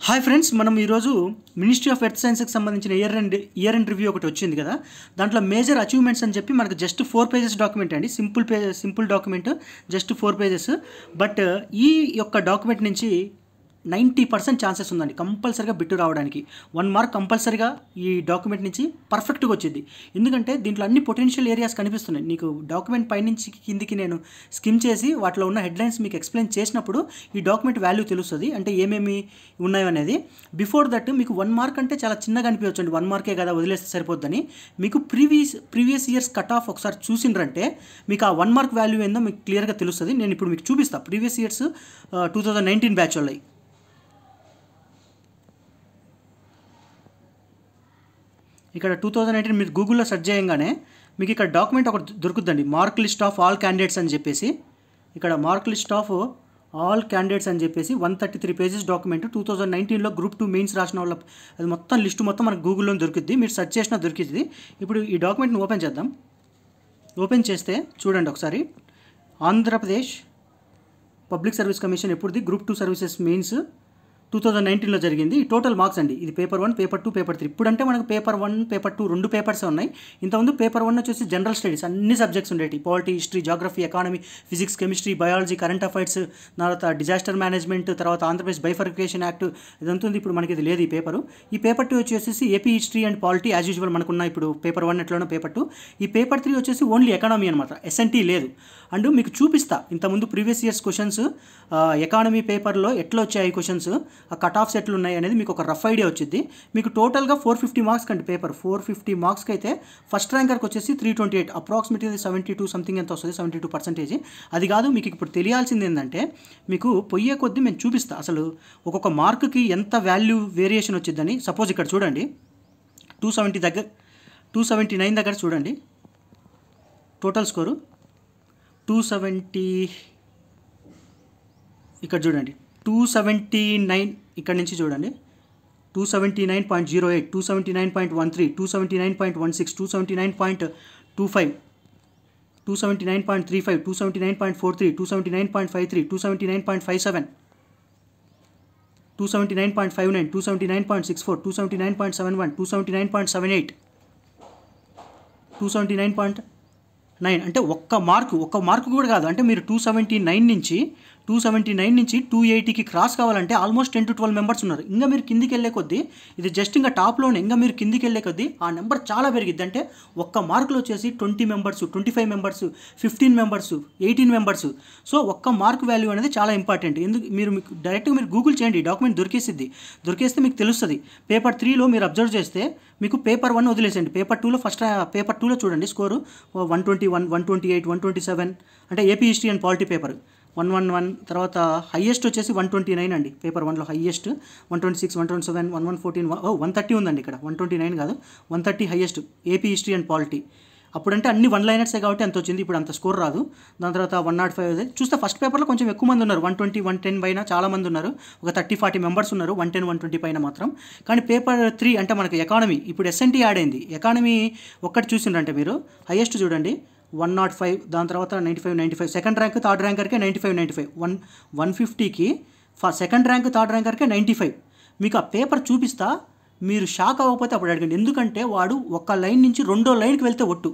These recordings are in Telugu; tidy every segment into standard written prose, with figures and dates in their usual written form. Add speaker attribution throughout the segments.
Speaker 1: హాయ్ ఫ్రెండ్స్, మనం ఈరోజు మినిస్ట్రీ ఆఫ్ ఎర్త్ సైన్స్కి సంబంధించిన ఇయర్ ఎండ్ రివ్యూ ఒకటి వచ్చింది కదా. దాంట్లో మేజర్ అచీవ్మెంట్స్ అని చెప్పి మనకు జస్ట్ 4 పేజెస్ డాక్యుమెంట్ అండి. Simple document, just 4 pages. But ఈ యొక్క డాక్యుమెంట్ నుంచి 90% ఛాన్సెస్ ఉందండి కంపల్సరీగా బిట్టు రావడానికి. 1 మార్క్ కంపల్సరీగా ఈ డాక్యుమెంట్ నుంచి పర్ఫెక్ట్గా వచ్చింది. ఎందుకంటే దీంట్లో అన్ని పొటెన్షియల్ ఏరియాస్ కనిపిస్తున్నాయి. నీకు డాక్యుమెంట్ పైనుంచి కిందికి నేను స్కిమ్ చేసి వాటిలో ఉన్న హెడ్లైన్స్ మీకు ఎక్స్ప్లెయిన్ చేసినప్పుడు ఈ డాక్యుమెంట్ వాల్యూ తెలుస్తుంది, అంటే ఏమేమి ఉన్నాయో అనేది. బిఫోర్ దట్ మీకు 1 మార్క్ అంటే చాలా చిన్నగా అనిపించండి, 1 మార్కే కదా వదిలేస్తే సరిపోద్దని. మీకు ప్రీవియస్ ఇయర్స్ కట్ ఆఫ్ ఒకసారి చూసిండ్రంటే మీకు ఆ 1 మార్క్ వాల్యూ ఏందో మీకు క్లియర్గా తెలుస్తుంది. నేను ఇప్పుడు మీకు చూపిస్తాను ప్రీవియస్ ఇయర్స్ 2019 బ్యాచ్ వాళ్ళవి. ఇక్కడ 2019 మీరు గూగుల్లో సెర్చ్ చేయగానే మీకు ఇక్కడ డాక్యుమెంట్ ఒకటి దొరుకుతుందండి, mark list of all candidates అని చెప్పేసి. ఇక్కడ mark list of all candidates అని చెప్పేసి 133 పేజెస్ డాక్యుమెంట్ 2019లో గ్రూప్ 2 మెయిన్స్ రాసిన వాళ్ళ అది మొత్తం లిస్ట్ మొత్తం మనకు గూగుల్లో దొరుకుద్ది, మీరు సెర్చ్ చేసినా దొరికింది. ఇప్పుడు ఈ డాక్యుమెంట్ని ఓపెన్ చేద్దాం. ఓపెన్ చేస్తే చూడండి ఒకసారి, ఆంధ్రప్రదేశ్ పబ్లిక్ సర్వీస్ కమిషన్ ఎప్పుడుది గ్రూప్ 2 సర్వీసెస్ మెయిన్స్ 2019లో జరిగింది. ఈ టోటల్ మార్క్స్ అండి. ఇది పేపర్ 1, పేపర్ 2, పేపర్ 3. ఇప్పుడంటే మనకు పేపర్ 1, పేపర్ 2 2 పేపర్సే ఉన్నాయి. ఇంతకుముందు పేపర్ 1 వచ్చేసి జనరల్ స్టడీస్, అన్ని సబ్జెక్ట్స్ ఉండేవి. Polity, history, geography, economy, physics, chemistry, biology, current affairs, తర్వాత డిజాస్టర్ మేనేజ్మెంట్, తర్వాత ఆంధ్రప్రదేశ్ బైఫర్కేషన్ యాక్ట్ ఇదంతా ఉంది. ఇప్పుడు మనకి ఇది లేదు ఈ పేపరు. ఈ పేపర్ 2 వచ్చేసి AP history and polity as usual మనకున్న ఇప్పుడు పేపర్ 1 ఎట్లనో పేపర్ 2. ఈ పేపర్ 3 వచ్చేసి ఓన్లీ ఎకానమీ అనమాట, ఎస్ఎన్టీ లేదు. అండ్ మీకు చూపిస్తా ఇంతకుముందు ప్రీవియస్ ఇయర్స్ క్వశ్చన్స్ ఎకానమీ పేపర్లో ఎట్లా వచ్చాయి క్వశ్చన్స్, ఆ కట్ ఆఫ్స్ ఎట్లా ఉన్నాయి అనేది మీకు ఒక రఫ్ ఐడియా వచ్చింది. మీకు టోటల్గా 450 మార్క్స్ కండి పేపర్. 450 మార్క్స్కి అయితే ఫస్ట్ ర్యాంకర్కి వచ్చేసి 328, అప్రాక్సిమేట్లీ 72 సంథింగ్ ఎంత వస్తుంది, 72%. అది కాదు, మీకు ఇప్పుడు తెలియాల్సింది ఏంటంటే మీకు పొయ్యే కొద్దీ మేము చూపిస్తా అసలు ఒక్కొక్క మార్కుకి ఎంత వాల్యూ వేరియేషన్ వచ్చిందని. సపోజ్ ఇక్కడ చూడండి 279 దగ్గర చూడండి టోటల్ స్కోరు 270. ఇక్కడ చూడండి 279, ఇక్కడ నుంచి చూడండి 279.08, 279.13, 279.16, 279.25, 279.35, 279.43, 279.53, 279.57, 279.59, 279.64, 279.71, 279.78, 279.9. అంటే ఒక్క మార్కు కూడా కాదు. అంటే మీరు 279 నుంచి 280కి క్రాస్ కావాలంటే ఆల్మోస్ట్ 10 to 12 మెంబర్స్ ఉన్నారు. ఇంకా మీరు కిందికి వెళ్ళే కొద్దీ, ఇది జస్ట్ ఇంకా టాప్లోనే, ఇంకా మీరు కిందికి వెళ్ళే కొద్దీ ఆ నెంబర్ చాలా పెరిగిద్ది. అంటే ఒక్క మార్కులో వచ్చేసి 20 members, 25 members, 15 members, 18 members. So ఒక్క మార్క్ వాల్యూ అనేది చాలా ఇంపార్టెంట్. ఎందుకు మీరు డైరెక్ట్గా మీరు గూగుల్ చేయండి, డాక్యుమెంట్ దొరికేస్తే మీకు తెలుస్తుంది. పేపర్ 3లో మీరు అబ్జర్వ్ చేస్తే మీకు పేపర్ 1 వదిలేసండి. పేపర్ 2లో చూడండి స్కోరు 121, 128, 127. అంటే AP history and polity paper 111. తర్వాత హైయెస్ట్ వచ్చేసి 129 అండి. పేపర్ 1లో హైయెస్ట్ 126, 127, 1114, 130 ఉందండి. ఇక్కడ 129 కాదు, 130 highest AP history and polity. అప్పుడంటే అన్ని 1 లైనర్సే కాబట్టి అంత వచ్చింది. ఇప్పుడు అంత స్కోర్ రాదు. దాని తర్వాత 105 చూస్తే ఫస్ట్ పేపర్లో కొంచెం ఎక్కువ మంది ఉన్నారు, 120, 110 పైన చాలా మంది ఉన్నారు. ఒక 30-40 మెంబర్స్ ఉన్నారు 110, 120 పైన మాత్రం. కానీ పేపర్ 3 అంటే మనకి ఎకానమీ, ఇప్పుడు ఎస్ఎన్టీ యాడ్ అయింది. ఎకానమీ ఒక్కటి చూసిండ్రంటే మీరు హైయెస్ట్ చూడండి 105, దాని తర్వాత 95. సెకండ్ ర్యాంక్ థర్డ్ ర్యాంకర్కే 95. 150కి సెకండ్ ర్యాంక్ థర్డ్ ర్యాంకర్కే 95. మీకు ఆ పేపర్ చూపిస్తా, మీరు షాక్ అవ్వకపోతే అప్పుడు అడగండి. ఎందుకంటే వాడు ఒక లైన్ నుంచి రెండో లైన్కి వెళ్తే ఒట్టు,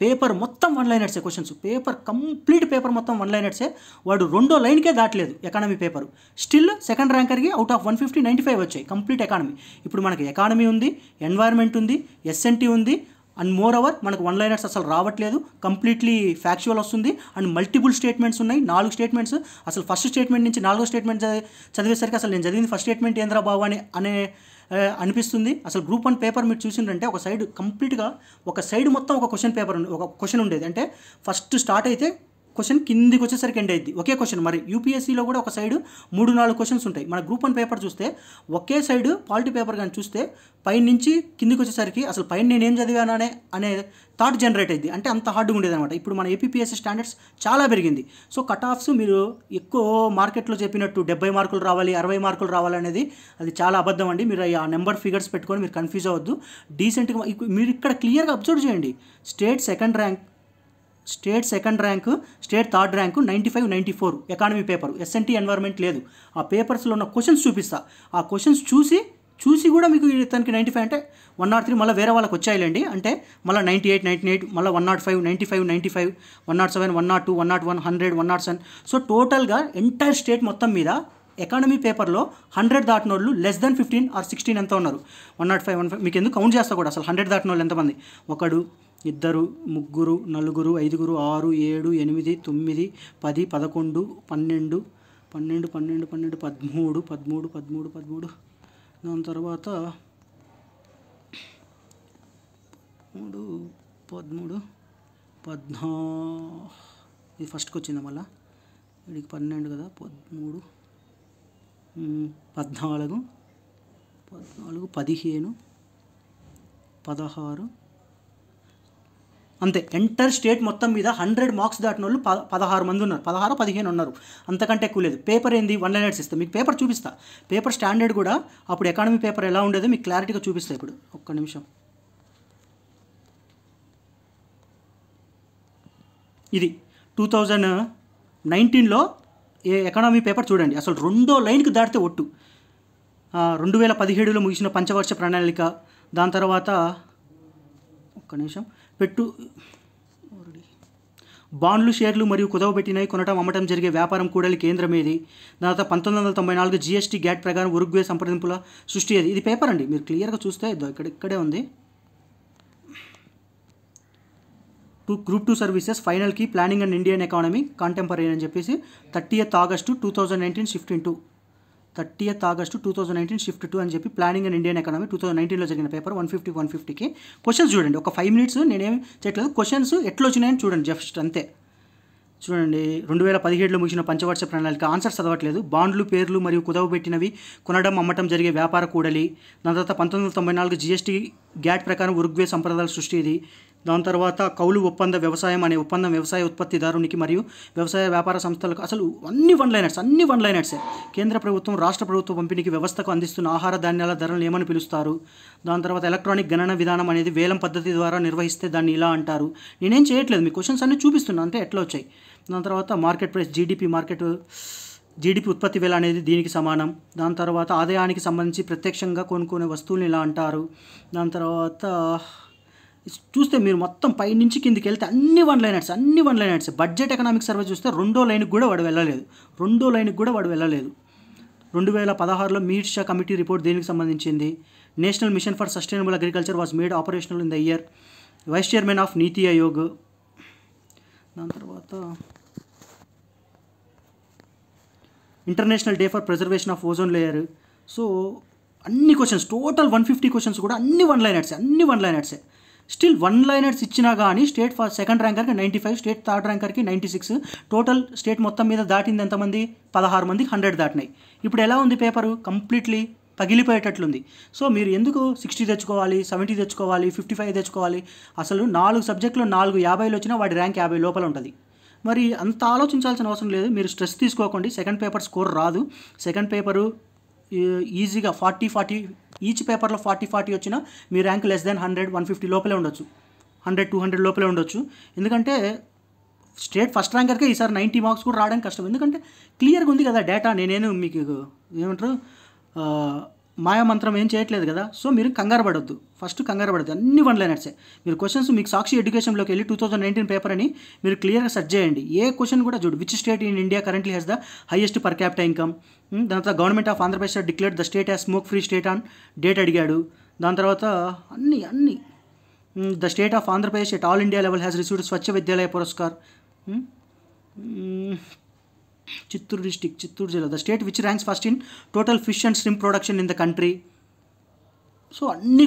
Speaker 1: పేపర్ మొత్తం 1 లైనర్సే క్వశ్చన్స్. కంప్లీట్ పేపర్ మొత్తం 1 లైనర్సే. వాడు రెండో లైన్కే దాటలేదు ఎకానమీ పేపరు. స్టిల్ సెకండ్ ర్యాంకర్కి అవుట్ ఆఫ్ 150 95 వచ్చాయి కంప్లీట్ ఎకానమీ. ఇప్పుడు మనకి ఎకానమీ ఉంది, ఎన్వైర్న్మెంట్ ఉంది, ఎస్ఎన్టీ ఉంది. అండ్ మోర్ ఓవర్ మనకు 1 లైనర్స్ అసలు రావట్లేదు, కంప్లీట్లీ ఫ్యాక్చువల్ వస్తుంది. అండ్ మల్టిపుల్ స్టేట్మెంట్స్ ఉన్నాయి, 4 స్టేట్మెంట్స్. అసలు ఫస్ట్ స్టేట్మెంట్ నుంచి 4వ స్టేట్మెంట్ చదివేసరికి అసలు నేను చదివింది ఫస్ట్ స్టేట్మెంట్ ఏంద్రా బాబు అనే అనిపిస్తుంది. అసలు గ్రూప్ 1 పేపర్ మీరు చూసిందంటే ఒక సైడ్ కంప్లీట్గా ఒక సైడ్ మొత్తం ఒక క్వశ్చన్ ఉండేది. అంటే ఫస్ట్ స్టార్ట్ అయితే క్వశ్చన్ కిందికి వచ్చేసరికి ఎండ్ అయింది ఒకే క్వశ్చన్. మరి యూపీఎస్సీలో కూడా ఒక సైడు 3-4 క్వశ్చన్స్ ఉంటాయి. మన గ్రూప్ 1 పేపర్ చూస్తే ఒకే సైడు పాలిటీ పేపర్ కానీ చూస్తే పైన నుంచి కిందికి వచ్చేసరికి అసలు పైన నేనేం చదివాను అనే థాట్ జనరేట్ అయింది. అంటే అంత హార్డ్గా ఉండేది అనమాట. ఇప్పుడు మన ఏపీపీఎస్సీ స్టాండర్డ్స్ చాలా పెరిగింది. సో కట్ ఆఫ్స్ మీరు ఎక్కువ మార్కెట్లో చెప్పినట్టు 70 మార్కులు రావాలి, 60 మార్కులు రావాలి అనేది అది చాలా అబద్ధం అండి. మీరు ఆ నెంబర్ ఫిగర్స్ పెట్టుకొని మీరు కన్ఫ్యూజ్ అవ్వద్దు. డీసెంట్గా మీరు ఇక్కడ క్లియర్గా అబ్జర్వ్ చేయండి. State second rank state second rank, state third rank 95, 94 economy paper, S N T environment లేదు. ఆ పేపర్స్లో ఉన్న క్వశ్చన్స్ చూపిస్తా. ఆ క్వశ్చన్స్ చూసి కూడా మీకు ఇతనికి 95 అంటే 103 మళ్ళీ వేరే వాళ్ళకి వచ్చాయిలేండి. అంటే మళ్ళీ 98, 98 మళ్ళీ 105, 95, 95, 107, 102, 101, 100, 107. సో టోటల్గా ఎంటైర్ స్టేట్ మొత్తం మీద ఎకానమీ పేపర్లో 100 దాటిన వాళ్ళు లెస్ దెన్ 15 ఆర్ 16 ఎంత ఉన్నారు? 105, 105 మీకు ఎందుకు కౌంట్ చేస్తా కూడా అసలు 100 దాటిన వాళ్ళు ఎంతమంది? 1, 2, 3, 4, 5, 6, 7, 8, 9, 10, 11, 12, 12, 12, 12, 13, 13, 13, 13. దాని తర్వాత 3, 13, 14 ఇది ఫస్ట్కి వచ్చిందా? మళ్ళీ వీడికి 12 కదా, 13, 14, 15, 16 అంతే. ఎంటర్ స్టేట్ మొత్తం మీద 100 మార్క్స్ దాటిన వాళ్ళు 16 మంది ఉన్నారు, 16, 15 ఉన్నారు. అంతకంటే ఎక్కువ లేదు. పేపర్ ఏంది? 1 లైనర్స్ ఇస్తా. మీకు పేపర్ చూపిస్తా. పేపర్ స్టాండర్డ్ కూడా అప్పుడు ఎకానమీ పేపర్ ఎలా ఉండేదో మీకు క్లారిటీగా చూపిస్తా. ఇప్పుడు ఒక్క నిమిషం. ఇది 2019లో ఎకానమీ పేపర్ చూడండి. అసలు 2వ లైన్కి దాటితే ఒట్టు. 2017లో ముగిసిన పంచవర్ష ప్రణాళిక. దాని తర్వాత ఒక్క నిమిషం బాండ్లు, షేర్లు మరియు కుదవబెట్టినవి కొనటం, అమ్మటం జరిగే వ్యాపారం కూడలి కేంద్రం ఏది? దాని తర్వాత 1994 జీఎస్టీ గ్యాట్ ప్రకారం ఉరుగ్వే సంప్రదింపుల సృష్టి ఏది? ఇది పేపర్ అండి. మీరు క్లియర్గా చూస్తే ఇక్కడే ఉంది. గ్రూప్ 2 సర్వీసెస్ ఫైనల్కి planning and Indian economy contemporary అని చెప్పేసి 30th August 2019 shift in 2. 30th August 2019 shift 2 అని చెప్పి ప్లానింగ్ అండ్ ఇండియన్ ఎకానమీ 2019లో జరిగిన పేపర్. 150కి క్వశ్చన్స్ చూడండి. ఒక 5 minutes నేనేం చేయట్లేదు. క్వశ్చన్స్ ఎట్లా వచ్చినాయని చూడండి జస్ట్ అంతే. చూడండి, 2017లో ముగిసిన పంచవర్ష ప్రణాళిక. ఆన్సర్ చదవట్లేదు. బాండ్లు, పేర్లు మరియు కుదవబెట్టినవి కొనడం, అమ్మటం జరిగే వ్యాపార కూడలి. దాని తర్వాత 1994 జీఎస్టీ గ్యాట్ ప్రకారం ఉరుగ్వే సంప్రదాయాల సృష్టి ఇది. దాని తర్వాత కౌలు ఒప్పంద వ్యవసాయం అనే ఒప్పందం వ్యవసాయ ఉత్పత్తిదారునికి మరియు వ్యవసాయ వ్యాపార సంస్థలకు. అసలు అన్ని వన్ లైనర్సే. కేంద్ర ప్రభుత్వం రాష్ట్ర ప్రభుత్వ పంపిణీకి వ్యవస్థకు అందిస్తున్న ఆహార ధాన్యాల ధరలు ఏమని పిలుస్తారు? దాని తర్వాత ఎలక్ట్రానిక్ గణన విధానం అనేది వేలం పద్ధతి ద్వారా నిర్వహిస్తే దాన్ని ఇలా అంటారు. నేనేం చేయట్లేదు, మీ క్వశ్చన్స్ అన్నీ చూపిస్తున్నా అంటే ఎట్లా వచ్చాయి. దాని తర్వాత మార్కెట్ ప్రైస్, జీడిపి ఉత్పత్తి వేల అనేది దీనికి సమానం. దాని తర్వాత ఆదాయానికి సంబంధించి ప్రత్యక్షంగా కొనుక్కునే వస్తువులు ఇలా అంటారు. దాని తర్వాత చూస్తే మీరు మొత్తం పై నుంచి కిందికి వెళ్తే అన్ని one liners. Budget economic survey చూస్తే 2వ లైన్కి కూడా వాడు వెళ్ళలేదు. 2016లో మీట్ షా కమిటీ రిపోర్ట్ దేనికి సంబంధించింది? National mission for sustainable agriculture was made operational in the year. Vice chairman of NITI Aayog. దాని తర్వాత international day for preservation of ozone layer. So అన్ని క్వశ్చన్స్ టోటల్ 150 క్వశ్చన్స్ కూడా అన్ని వన్ లైనర్సే. స్టిల్ 1 లైనర్స్ ఇచ్చినా కానీ స్టేట్ సెకండ్ ర్యాంకర్కి 95, స్టేట్ థర్డ్ ర్యాంకర్కి 96. టోటల్ స్టేట్ మొత్తం మీద దాటింది ఎంతమంది? 16 మందికి 100 దాటినాయి. ఇప్పుడు ఎలా ఉంది పేపరు? కంప్లీట్లీ పగిలిపోయేటట్లుంది. సో మీరు ఎందుకు 60 తెచ్చుకోవాలి, 70 తెచ్చుకోవాలి, 55 తెచ్చుకోవాలి? అసలు 4 సబ్జెక్టులో 4 50 వచ్చినా వాడి ర్యాంక్ 50 లోపల ఉంటుంది. మరి అంత ఆలోచించాల్సిన అవసరం లేదు. మీరు స్ట్రెస్ తీసుకోకండి. సెకండ్ పేపర్ స్కోర్ రాదు. సెకండ్ పేపరు ఈజీగా 40 ఈచ్ పేపర్లో 40 వచ్చినా మీ ర్యాంక్ లెస్ దెన్ 100, 150 లోపలే ఉండొచ్చు. 100, 200 లోపలే ఉండొచ్చు. ఎందుకంటే స్టేట్ ఫస్ట్ ర్యాంకర్కే ఈసారి 90 మార్క్స్ కూడా రావడానికి కష్టం. ఎందుకంటే క్లియర్గా ఉంది కదా డేటా. నేనేను మీకు ఏమంటారు మాయామంత్రం ఏం చేయట్లేదు కదా. సో మీరు కంగారు పడొద్దు. అన్ని వన్ లైనర్సే. మీరు క్వశ్చన్స్ మీకు సాక్షి ఎడ్యుకేషన్లోకి వెళ్ళి 2019 పేపర్ అని మీరు క్లియర్గా సెర్చ్ చేయండి. ఏ క్వశ్చన్ కూడా చూడు. Which state in India currently has the highest per capital income. దాని తర్వాత government of Andhra Pradesh declared the state as smoke free state on date అడిగాడు. దాని తర్వాత అన్ని the state of Andhra Pradesh at all India level has received Swachh Vidyalaya Puraskar. Chittoor district, Chittoor జిల్లా. The state which ranks first in total fish and shrimp production in the country. So అన్నీ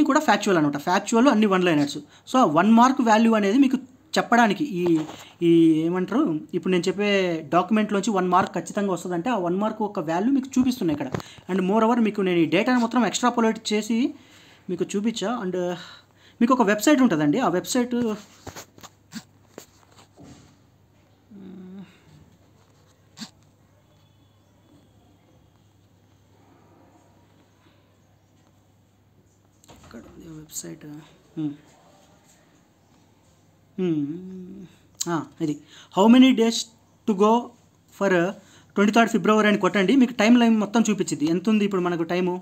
Speaker 1: కూడా ఫ్యాక్చువల్ అనమాట. ఫ్యాక్చువల్ అన్ని వన్ లైనర్స్. సో ఆ 1 మార్క్ వాల్యూ అనేది మీకు చెప్పడానికి ఈ ఏమంటారు ఇప్పుడు నేను చెప్పే డాక్యుమెంట్లోంచి 1 మార్క్ ఖచ్చితంగా వస్తుందంటే ఆ 1 మార్క్ ఒక వాల్యూ మీకు చూపిస్తున్నాయి ఇక్కడ. అండ్ మోర్ ఓవర్ మీకు నేను ఈ డేటాను మొత్తం ఎక్స్ట్రాపోలేట్ చేసి మీకు చూపించా. అండ్ మీకు ఒక వెబ్సైట్ ఉంటుందండి. ఆ వెబ్సైట్ వెబ్సైట్ ఇది how many days to go for 23rd February అని కొట్టండి, మీకు టైం లైన్ మొత్తం చూపించింది. ఎంత ఉంది ఇప్పుడు మనకు time?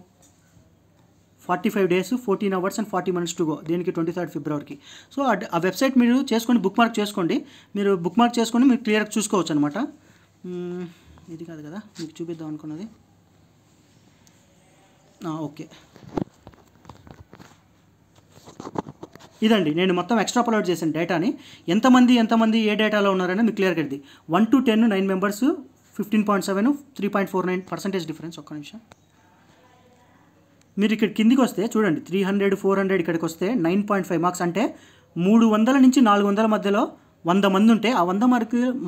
Speaker 1: 45 days 14 hours and 40 minutes to go. దీనికి 23rd February. సో ఆ వెబ్సైట్ మీరు చేసుకొని బుక్ మార్క్ చేసుకోండి. మీరు బుక్ మార్క్ చేసుకొని మీరు క్లియర్గా చూసుకోవచ్చు అనమాట. ఇది కాదు కదా మీకు చూపిద్దాం అనుకున్నది. ఓకే, ఇదండి నేను మొత్తం ఎక్స్ట్రాపోలేట్ చేశాను డేటాని. ఎంతమంది ఏ డేటాలో ఉన్నారని మీకు క్లియర్గా ఇది. 1 to 10 9 members 15.7 3.49% డిఫరెన్స్. ఒక్క నిమిషం, మీరు ఇక్కడ కిందికి వస్తే చూడండి 300 400 ఇక్కడికి వస్తే 9.5 మార్క్స్. అంటే 300 నుంచి 400 మధ్యలో 100 మంది ఉంటే ఆ 100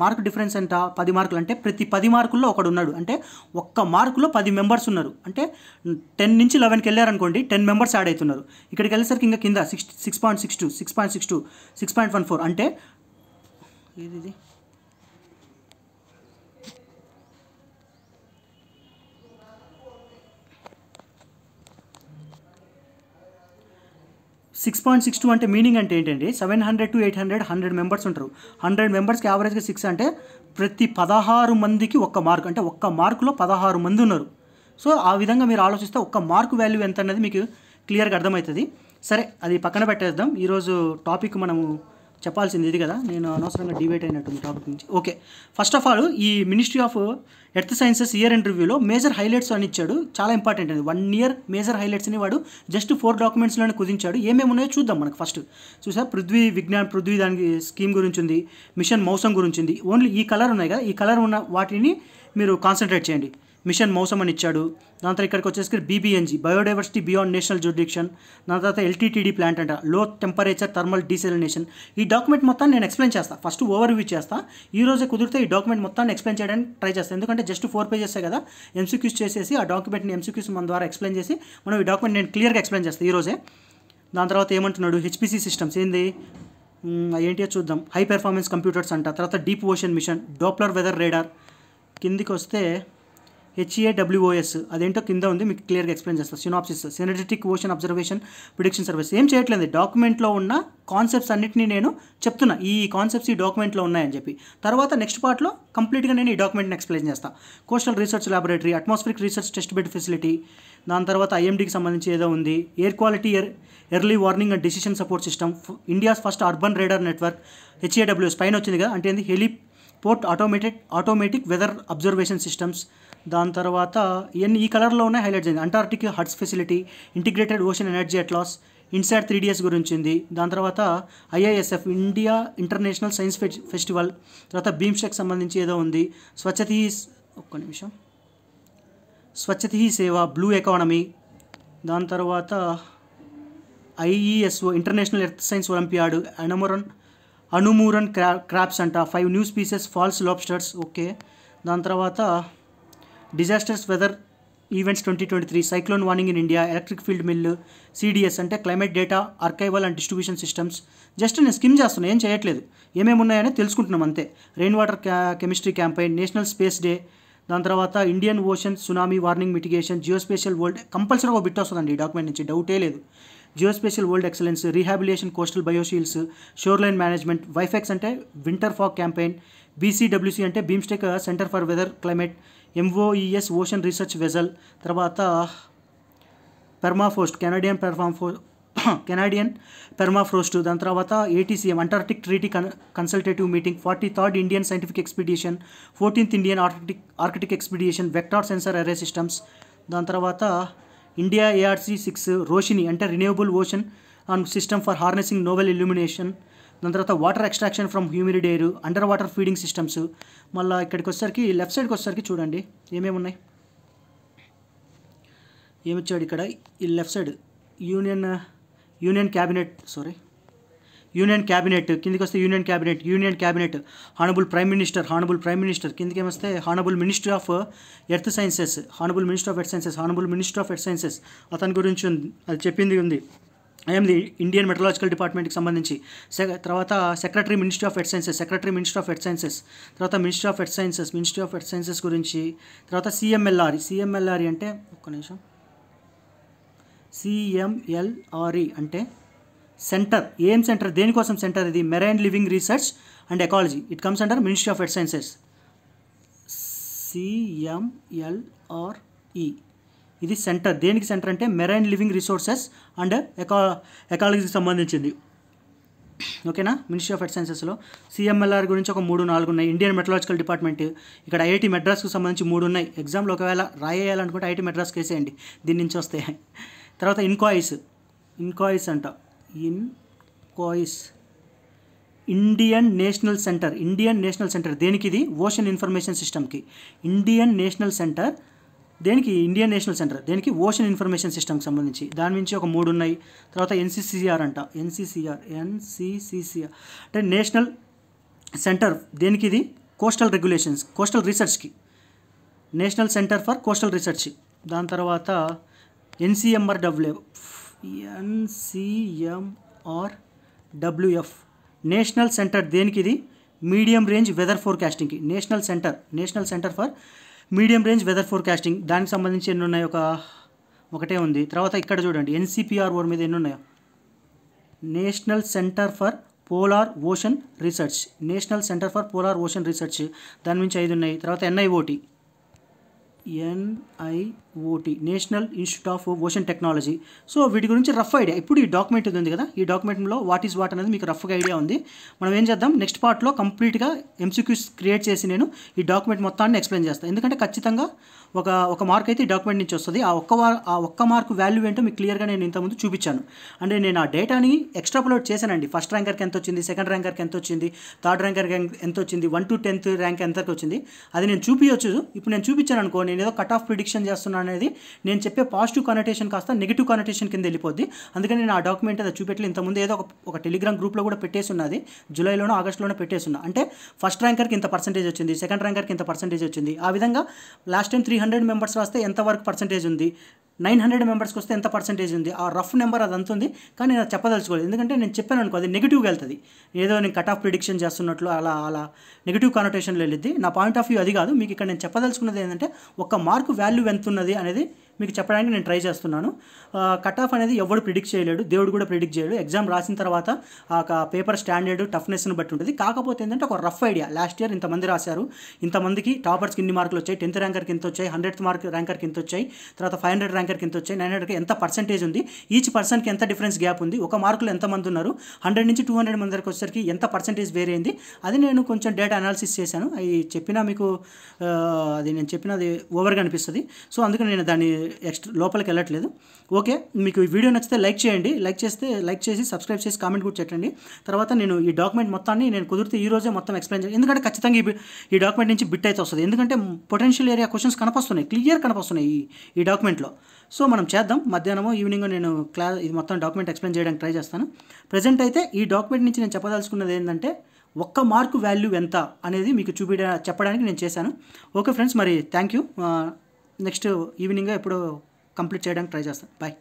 Speaker 1: మార్క్ డిఫరెన్స్ ఎంత? 10 మార్కులు. అంటే ప్రతి 10 మార్కుల్లో ఒకడు ఉన్నాడు. అంటే ఒక్క మార్కులో 10 మెంబర్స్ ఉన్నారు. అంటే 10 నుంచి 11కి వెళ్ళారనుకోండి 10 మెంబర్స్ యాడ్ అవుతున్నారు. ఇక్కడికి వెళ్ళేసరికి ఇంకా కింద 6.62 6.62 6.14. అంటే ఇది 6.62 అంటే మీనింగ్ అంటే ఏంటంటే 700 to 800 100 మెంబర్స్ ఉంటారు. 100 మెంబర్స్కి యావరేజ్గా 6 అంటే ప్రతి 16 మందికి ఒక్క మార్క్. అంటే ఒక్క మార్కులో 16 మంది ఉన్నారు. సో ఆ విధంగా మీరు ఆలోచిస్తే ఒక్క మార్కు వాల్యూ ఎంత అన్నది మీకు క్లియర్గా అర్థమవుతుంది. సరే, అది పక్కన పెట్టేద్దాం. ఈరోజు టాపిక్ మనము చెప్పాల్సింది ఇది కదా, నేను అనవసరంగా డివైట్ అయినట్టుంది టాపిక్ నుంచి. ఓకే, ఫస్ట్ ఆఫ్ ఆల్ ఈ ministry of earth sciences year end రివ్యూలో మేజర్ హైలైట్స్ అని ఇచ్చాడు. చాలా ఇంపార్టెంట్ అది. 1 year మేజర్ హైలైట్స్ని వాడు జస్ట్ 4 డాక్యుమెంట్స్లోనే కుదించాడు. ఏమేమి ఉన్నాయో చూద్దాం. మనకు ఫస్ట్ చూసా పృథ్వీ దానికి స్కీమ్ గురించి ఉంది, మిషన్ మౌసం గురించి ఉంది. ఓన్లీ ఈ కలర్ ఉన్నాయి కదా, ఈ కలర్ ఉన్న వాటిని మీరు కాన్సన్ట్రేట్ చేయండి. మిషన్ మౌసం అని ఇచ్చాడు. దాని తర్వాత ఇక్కడికి వచ్చేసి బీబీఎన్జీ బయోడైవర్సిటీ బియాండ్ నేషనల్ జ్యూరిడిక్షన్. దాని తర్వాత ఎల్టీటీడీ ప్లాంట్ అంట, లో టెంపరేచర్ థర్మల్ డీసెలినేషన్. ఈ డాక్యుమెంట్ మొత్తాన్ని నేను ఎక్స్ప్లెయిన్ చేస్తాను. ఫస్ట్ ఓవర్ వ్యూ చేస్తా. ఈ రోజే కుదిరితే ఈ డాక్యుమెంట్ మొత్తాన్ని ఎక్స్ప్లెయిన్ చేయడానికి ట్రై చేస్తాను. ఎందుకంటే జస్ట్ 4 pages కదా, ఎంసీక్యూస్ చేసేసి ఆ డాక్యుమెంట్ని ఎంసీక్యూస్ మన ద్వారా ఎక్స్ప్లెయిన్ చేసి మనం ఈ డాక్యుమెంట్ నేను క్లియర్గా ఎక్స్ప్లెయిన్ చేస్తాను ఈరోజే. దాని తర్వాత ఏమంటున్నాడు, హెచ్పిసి సిస్టమ్స్ ఏంది ఏంటి చూద్దాం. హై పెర్ఫార్మెన్స్ కంప్యూటర్స్ అంట. తర్వాత deep ocean mission, Doppler weather radar. కిందికి వస్తే HAWOS అదేంటో కింద ఉంది, మీకు క్లియర్గా ఎక్స్ప్లెయిన్ చేస్తాను. Synopsis, synergetic ocean observation prediction service. ఏం చేయట్లేదు, డాక్యుమెంట్లో ఉన్న కాన్సెప్ట్స్ అన్నింటినీ నేను చెప్తున్నా, ఈ కాన్సెప్ట్స్ ఈ డాక్యుమెంట్లో ఉన్నాయని చెప్పి. తర్వాత నెక్స్ట్ పార్ట్లో కంప్లీట్గా నేను ఈ డాక్యుమెంట్ని ఎక్స్ప్లెయిన్ చేస్తాను. Coastal research laboratory, atmospheric research test bed facility. దాని తర్వాత IMDకి సంబంధించి ఏదో ఉంది. Air quality early warning and decision support system, India's first urban radar network. HAWS పైన వచ్చింది కదా, అంటే ఏంది, heliport automatic weather observation systems. దాని తర్వాత ఈ కలర్లో ఉన్నాయి, హైలైట్ చేయండి. Antarctic huts facility, integrated ocean energy atlas, inside 3DS గురించి ఉంది. దాని తర్వాత IISF India international science festival. తర్వాత బీమ్స్టెక్ సంబంధించి ఏదో ఉంది. స్వచ్ఛత హీ సేవ, బ్లూ ఎకానమీ. దాని తర్వాత IESO international earth science olympiad, అనుమూరన్ క్రాప్స్ అంట, 5 new species false lobsters. Okay, దాని తర్వాత disasters weather events 2023, cyclone warning in India, electric field mill. CDS అంటే climate data archival and distribution systems. Just నేను స్కిమ్ చేస్తున్నాను, ఏం చేయట్లేదు, ఏమేమి ఉన్నాయని తెలుసుకుంటున్నాం అంతే. Rain water chemistry campaign, national space day. దాని తర్వాత Indian ocean tsunami warning mitigation, geospatial world. Compulsory ఒక బిట్ వస్తుందండి ఈ డాక్యుమెంట్ నుంచి, డౌటే లేదు. Geospatial world excellence, rehabilitation coastal bioshields, shore line management. WIFEX అంటే వింటర్ ఫాగ్ క్యాంపెయిన్. BCWC అంటే BIMSTEC centre for weather climate. MOES ocean research vessel. తర్వాత పెర్మాఫ్రోస్ట్, కెనడియన్ పెర్మాఫ్రోస్ట్. దాని తర్వాత ATCM Antarctic treaty consultative meeting. 43rd Indian scientific expedition, 14th Indian Arctic expedition, vector sensor array systems. దాని తర్వాత ఇండియా ARC6 రోషిని అంటే renewable ocean and system for harnessing novel illumination. దాని తర్వాత water extraction from humid air, under water feeding systems. మళ్ళీ ఇక్కడికి వచ్చేసరికి లెఫ్ట్ సైడ్కి వచ్చేసరికి చూడండి ఏమేమి ఉన్నాయి, ఏమిచ్చాడు ఇక్కడ. ఈ లెఫ్ట్ సైడ్ యూనియన్ క్యాబినెట్ కిందికి వస్తే union cabinet, honourable prime minister కిందికి ఏమొస్తే honourable ministry of earth sciences, honourable minister of earth sciences అతని గురించి అది చెప్పింది ఉంది. ఐఎమ్ ది ఇండియన్ మెట్రలాజికల్ డిపార్ట్మెంట్కి సంబంధించి. తర్వాత secretary ministry of earth sciences, తర్వాత మినిస్ట్రీ ఆఫ్ ఎర్త్ సైన్సెస్ గురించి. తర్వాత CMLRE అంటే ఒక్క నిమిషం, CMLRE అంటే సెంటర్, ఏం సెంటర్, దేనికోసం సెంటర్ ఇది? Marine living research and ecology. It comes under ministry of earth sciences, CMLRE. ఇది సెంటర్, దేనికి సెంటర్ అంటే మెరైన్ లివింగ్ రిసోర్సెస్ అండ్ ఎకాలజీకి సంబంధించింది. ఓకేనా? మినిస్ట్రీ ఆఫ్ ఎర్త్ సైన్సెస్లో CMLR గురించి ఒక 3-4 ఉన్నాయి. ఇండియన్ మెట్రలాజికల్ డిపార్ట్మెంట్, ఇక్కడ IIT మెడ్రాస్కి సంబంధించి 3 ఉన్నాయి. ఎగ్జామ్లో ఒకవేళ రాయేయాలనుకుంటే IIT మెడ్రాస్కి వేసేయండి, దీని నుంచి వస్తాయి. తర్వాత ఇన్కాయిస్ అంట, ఇన్కాయిస్ ఇండియన్ నేషనల్ సెంటర్ దేనికి? ఇది ఓషన్ ఇన్ఫర్మేషన్ సిస్టమ్కి. ఇండియన్ నేషనల్ సెంటర్ దేనికి? దేనికి? ఓషన్ ఇన్ఫర్మేషన్ సిస్టమ్కి సంబంధించి. దాని నుంచి ఒక 3 ఉన్నాయి. తర్వాత NCCR అంట, NCCR అంటే నేషనల్ సెంటర్ దేనికి? ఇది కోస్టల్ రీసెర్చ్కి, national centre for coastal research. దాని తర్వాత NCMRWF నేషనల్ సెంటర్ దేనికి? ఇది మీడియం రేంజ్ వెదర్ ఫోర్కాస్టింగ్కి. National centre for medium range weather forecasting. దానికి సంబంధించి ఎన్ని ఉన్నాయి? ఒకటే ఉంది. తర్వాత ఇక్కడ చూడండి NCPRO మీద ఎన్ని ఉన్నాయో. National centre for polar ocean research, దాని నుంచి 5 ఉన్నాయి. తర్వాత NIOT national institute of ocean technology. So వీటి గురించి రఫ్ ఐడియా. ఇప్పుడు ఈ డాక్యుమెంట్ ఉంది కదా, ఈ డాక్యుమెంట్లో వాట్ ఈజ్ వాట్ అనేది మీకు రఫ్గా ఐడియా ఉంది. మనం ఏం చేద్దాం, నెక్స్ట్ పార్ట్లో కంప్లీట్గా MCQs క్రియేట్ చేసి నేను ఈ డాక్యుమెంట్ మొత్తాన్ని ఎక్స్ప్లెయిన్ చేస్తాను. ఎందుకంటే ఖచ్చితంగా ఒక మార్క్ అయితే ఈ డాక్యుమెంట్ నుంచి వస్తుంది. ఆ ఒక్క మార్క్ వాల్యూ ఏంటో మీకు క్లియర్గా నేను ఇంతకుముందు చూపించాను. అంటే నేను ఆ డేటాని ఎక్స్ట్రాపులేట్ చేశానండి. ఫస్ట్ ర్యాంకర్కి ఎంత వచ్చింది, సెకండ్ ర్యాంకర్కి ఎంత వచ్చింది, థర్డ్ ర్యాంకర్కి ఎంత వచ్చింది, 1 to 10th ర్యాంక్ ఎంతకి వచ్చింది, అది నేను చూపించవచ్చు. ఇప్పుడు నేను చూపించాను అనుకో, నేను ఏదో కట్ ఆఫ్ ప్రిడిక్షన్ చేస్తున్నాను అనేది నేను చెప్పే పాజిటివ్ కనోటేషన్ కాస్త నెగిటివ్ కనోటేషన్ కింద వెళ్ళిపోద్ది. అందుకని నేను ఆ డాక్యుమెంట్ అది చూపెట్టలేదు. ఇంతకుముందు ఏదో ఒక టెలిగ్రామ్ గ్రూప్లో కూడా పెట్టేసి ఉన్నది, జూలైలోనో ఆగస్టులోనో పెట్టేస్తున్నా. అంటే ఫస్ట్ ర్యాంకర్కి ఇంత పర్సెంటేజ్ వచ్చింది, సెకండ్ ర్యాంకర్కి ఇంత పర్సెంటేజ్ వచ్చింది. ఆ విధంగా లాస్ట్ టైం 300 మెంబర్స్ రాస్తే ఎంతవరకు పర్సెంటేజ్ ఉంది, 900 మెంబర్స్కి వస్తే ఎంత పర్సెంటేజ్ ఉంది, ఆ రఫ్ నెంబర్ అది అంత ఉంది. కానీ నేను చెప్పదలుచుకోలేదు, ఎందుకంటే నేను చెప్పాను అనుకో అది నెగిటివ్గా వెళ్తుంది. ఏదో నేను కట్ ఆఫ్ ప్రిడిక్షన్ చేస్తున్నట్లు అలా నెగిటివ్ కానోటేషన్లో వెళ్ళిద్ది. నా పాయింట్ ఆఫ్ వ్యూ అది కాదు. మీకు ఇక్కడ నేను చెప్పదలుచుకున్నది ఏంటంటే ఒక్క మార్కు వాల్యూ ఎంత ఉన్నది అనేది మీకు చెప్పడానికి నేను ట్రై చేస్తున్నాను. కట్ ఆఫ్ అనేది ఎవడు ప్రిడిక్ట్ చేయలేడు, దేవుడు కూడా ప్రిడిక్ట్ చేయలేడు. ఎగ్జామ్ రాసిన తర్వాత ఆ పేపర్ స్టాండర్డ్ టఫ్నెస్ని బట్టి ఉంటుంది. కాకపోతే ఏంటంటే ఒక రఫ్ ఐడియా, లాస్ట్ ఇయర్ ఇంతమంది రాశారు, ఇంతమందికి టాపర్స్కి ఇన్ని మార్కులు వచ్చాయి, 10th ర్యాంకర్కి ఇంత వచ్చాయి, 100th ర్యాంకర్కి ఇంత వచ్చాయి, తర్వాత 500 ర్యాంకర్కి ఇంత వచ్చాయి, 900కి ఎంత పర్సెంటేజ్ ఉంది, ఈచ్ పర్సన్కి ఎంత డిఫరెన్స్ గ్యాప్ ఉంది, ఒక మార్కులు ఎంతమంది ఉన్నారు, 100 నుంచి 200 మంది వరకు వచ్చేసరికి ఎంత పర్సెంటేజ్ వేరే అయింది, అది నేను కొంచెం డేటా అనాలిసిస్ చేశాను. అవి చెప్పినా మీకు నేను చెప్పినది ఓవర్గా అనిపిస్తుంది. సో అందుకని నేను దాన్ని లోపలికి వెళ్ళట్లేదు. ఓకే, మీకు ఈ వీడియో నచ్చితే లైక్ చేయండి, లైక్ చేసి సబ్స్క్రైబ్ చేసి కామెంట్ కూడా పెట్టండి. తర్వాత నేను ఈ డాక్యుమెంట్ మొత్తాన్ని నేను కుదిరితే ఈ రోజే మొత్తం ఎక్స్ప్లెయిన్ చేయాలి. ఎందుకంటే ఖచ్చితంగా ఈ డాక్యుమెంట్ నుంచి బిట్ అయితే వస్తుంది. ఎందుకంటే పొటెన్షియల్ ఏరియా క్వశ్చన్స్ క్లియర్ కనిపిస్తున్నాయి ఈ డాక్యుమెంట్లో. సో మనం చేద్దాం. మధ్యాహ్నమో ఈవినింగ్ నేను ఇది మొత్తం డాక్యుమెంట్ ఎక్స్ప్లెయిన్ చేయడానికి ట్రై చేస్తాను. ప్రజెంట్ అయితే ఈ డాక్యుమెంట్ నుంచి నేను చెప్పదలుచుకున్నది ఏంటంటే ఒక్క మార్కు వాల్యూ ఎంత అనేది మీకు చెప్పడానికి నేను చేశాను. ఓకే ఫ్రెండ్స్, మరి థ్యాంక్ యూ. నెక్స్ట్ ఈవినింగ్ ఎప్పుడు కంప్లీట్ చేయడానికి ట్రై చేస్తాను. బాయ్.